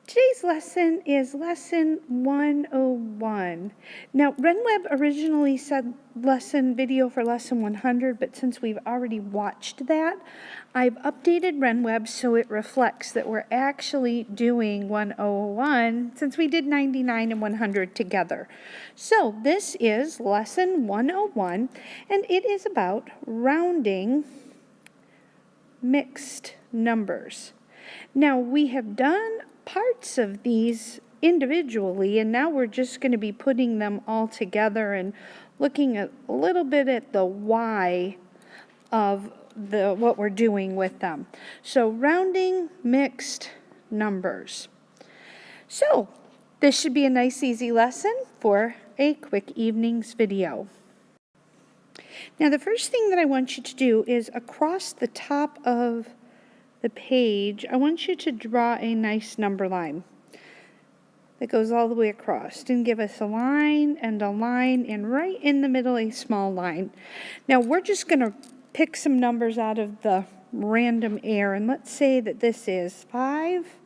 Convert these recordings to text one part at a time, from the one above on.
Today's lesson is lesson 101. Now, RenWeb originally said lesson video for lesson 100, but since we've already watched that, I've updated RenWeb so it reflects that we're actually doing 101 since we did 99 and 100 together. So this is lesson 101, and it is about rounding mixed numbers. Now, we have done parts of these individually, and now we're just going to be putting them all together and looking a little bit at the why of what we're doing with them. So, rounding mixed numbers. So, this should be a nice, easy lesson for a quick evening's video. Now, the first thing that I want you to do is across the top of the page, I want you to draw a nice number line that goes all the way across and give us a line, and right in the middle a small line. Now we're just going to pick some numbers out of the random air, and let's say that this is 5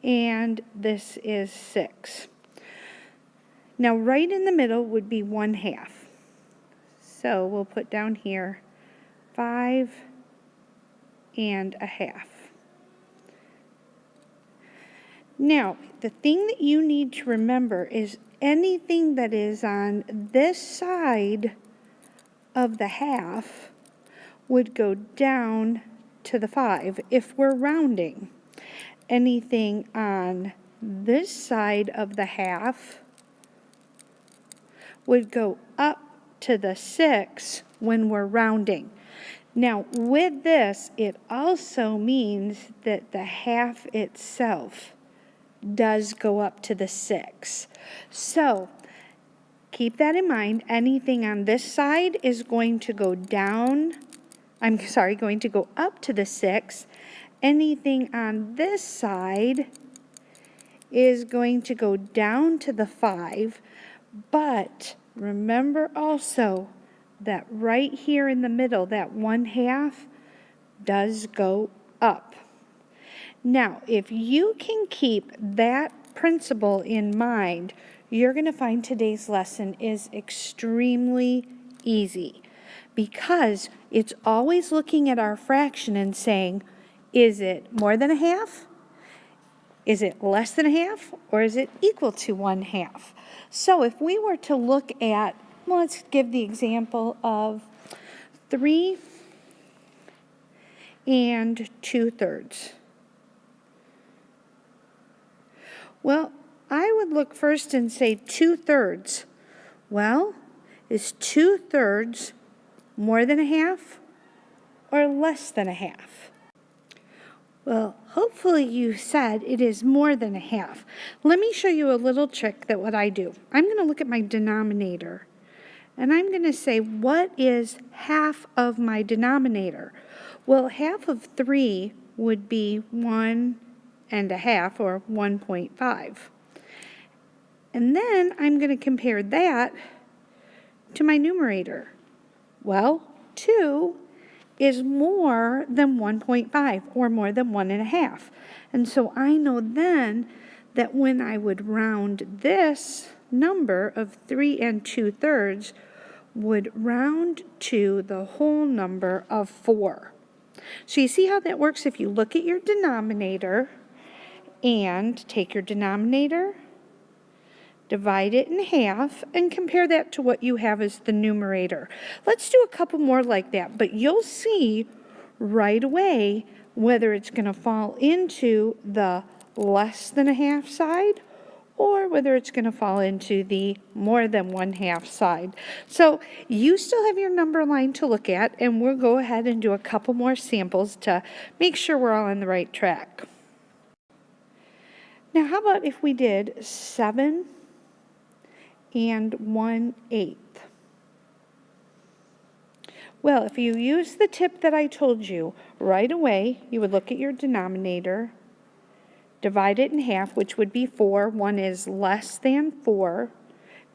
and this is 6. Now right in the middle would be 1/2. So we'll put down here 5 and 1/2. Now, the thing that you need to remember is anything that is on this side of the half would go down to the 5 if we're rounding. Anything on this side of the half would go up to the 6 when we're rounding. Now, with this, it also means that the half itself does go up to the 6. So, keep that in mind. Anything on this side is going to go down, going to go up to the 6. Anything on this side is going to go down to the 5. But remember also that right here in the middle, that 1/2 does go up. Now, if you can keep that principle in mind, you're going to find today's lesson is extremely easy, because it's always looking at our fraction and saying, is it more than 1/2? Is it less than 1/2? Or is it equal to 1/2? So if we were to look at, well, let's give the example of 3 and 2/3. Well, I would look first and say 2/3. Well, is 2/3 more than 1/2 or less than 1/2? Well, hopefully you said it is more than 1/2. Let me show you a little trick that what I do. I'm going to look at my denominator, and I'm going to say, what is half of my denominator? Well, half of 3 would be 1.5, or 1.5. And then I'm going to compare that to my numerator. Well, 2 is more than 1.5, or more than 1.5. And so I know then that when I would round this number of 3 and 2/3 would round to the whole number of 4. So you see how that works? If you look at your denominator and take your denominator, divide it in half, and compare that to what you have as the numerator. Let's do a couple more like that, but you'll see right away whether it's going to fall into the less than 1/2 side or whether it's going to fall into the more than 1/2 side. So you still have your number line to look at, and we'll go ahead and do a couple more samples to make sure we're all on the right track. Now, how about if we did 7 and 1/8? Well, if you use the tip that I told you, right away you would look at your denominator, divide it in half, which would be 4. 1 is less than 4.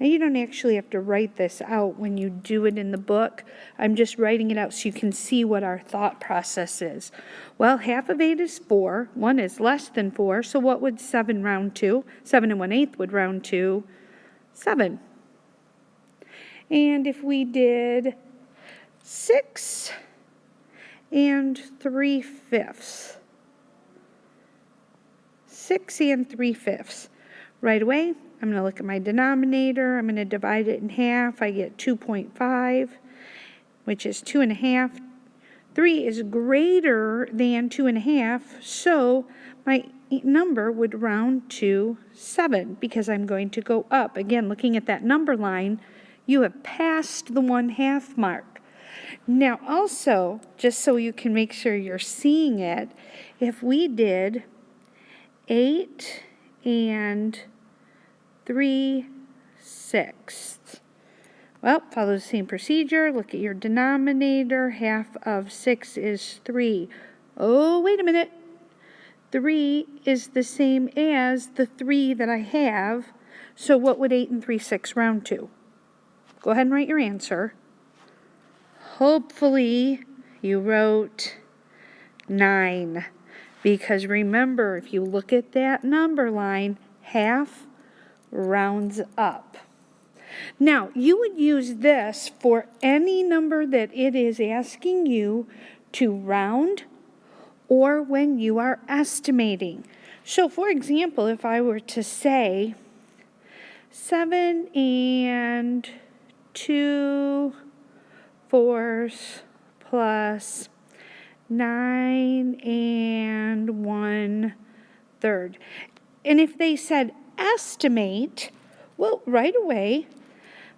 Now, you don't actually have to write this out when you do it in the book. I'm just writing it out so you can see what our thought process is. Well, half of 8 is 4. 1 is less than 4, so what would 7 round to? 7 1/8 would round to 7. And if we did 6 3/5. 6 3/5. Right away, I'm going to look at my denominator. I'm going to divide it in half. I get 2.5, which is 2.5. 3 is greater than 2.5, so my number would round to 7 because I'm going to go up. Again, looking at that number line, you have passed the 1/2 mark. Now also, just so you can make sure you're seeing it, if we did 8 3/6, well, follow the same procedure. Look at your denominator. Half of 6 is 3. Oh, wait a minute. 3 is the same as the 3 that I have. So what would 8 3/6 round to? Go ahead and write your answer. Hopefully you wrote 9. Because remember, if you look at that number line, half rounds up. Now, you would use this for any number that it is asking you to round or when you are estimating. So, for example, if I were to say 7 2/4 plus 9 1/3. And if they said estimate, well, right away,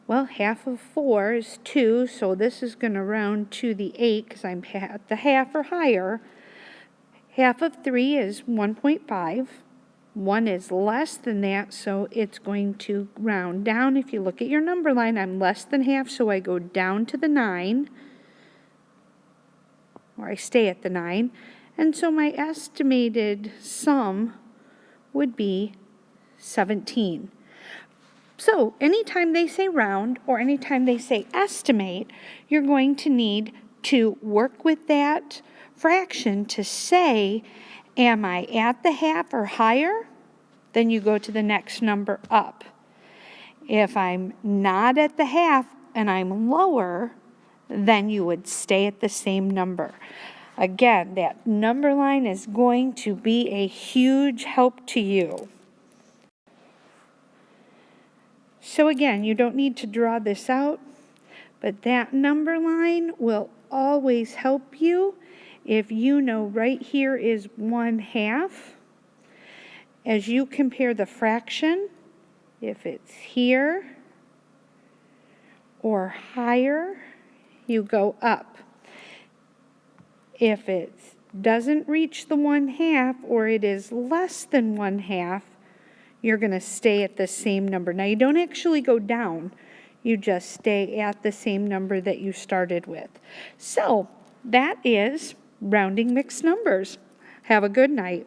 well, half of 4 is 2, so this is going to round to the 8 because I'm at the half or higher. Half of 3 is 1.5. 1 is less than that, so it's going to round down. If you look at your number line, I'm less than half, so I go down to the 9, or I stay at the 9. And so my estimated sum would be 17. So anytime they say round or anytime they say estimate, you're going to need to work with that fraction to say, am I at the half or higher? Then you go to the next number up. If I'm not at the half and I'm lower, then you would stay at the same number. Again, that number line is going to be a huge help to you. So again, you don't need to draw this out, but that number line will always help you if you know right here is 1/2. As you compare the fraction, if it's here or higher, you go up. If it doesn't reach the 1/2 or it is less than 1/2, you're going to stay at the same number. Now, you don't actually go down. You just stay at the same number that you started with. So, that is rounding mixed numbers. Have a good night.